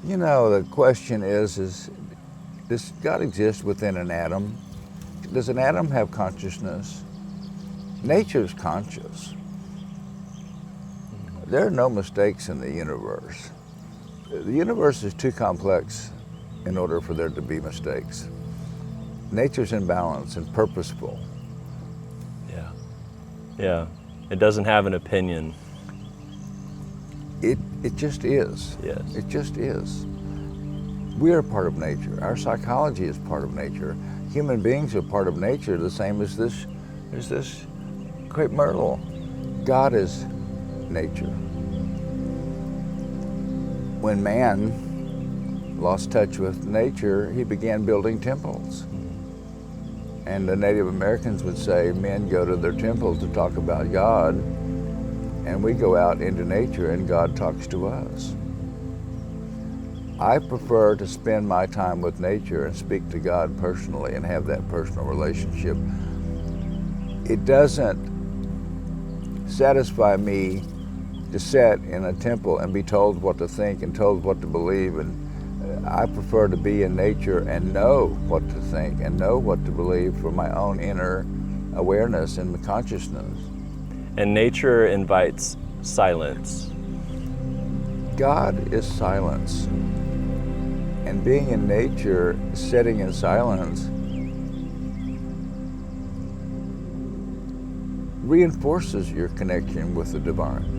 You know, the question is does God exist within an atom? Does an atom have consciousness? Nature's conscious. There are no mistakes in the universe. The universe is too complex in order for there to be mistakes. Nature's in balance and purposeful. Yeah. Yeah. It doesn't have an opinion. It just is. Yes. It just is. We are part of nature. Our psychology is part of nature. Human beings are part of nature, the same as this crepe myrtle. God is nature. When man lost touch with nature, he began building temples. And the Native Americans would say men go to their temples to talk about God, and we go out into nature and God talks to us. I prefer to spend my time with nature and speak to God personally and have that personal relationship. It doesn't satisfy me to sit in a temple and be told what to think and told what to believe, and I prefer to be in nature and know what to think and know what to believe for my own inner awareness and consciousness. And nature invites silence. God is silence. And being in nature, sitting in silence, reinforces your connection with the divine.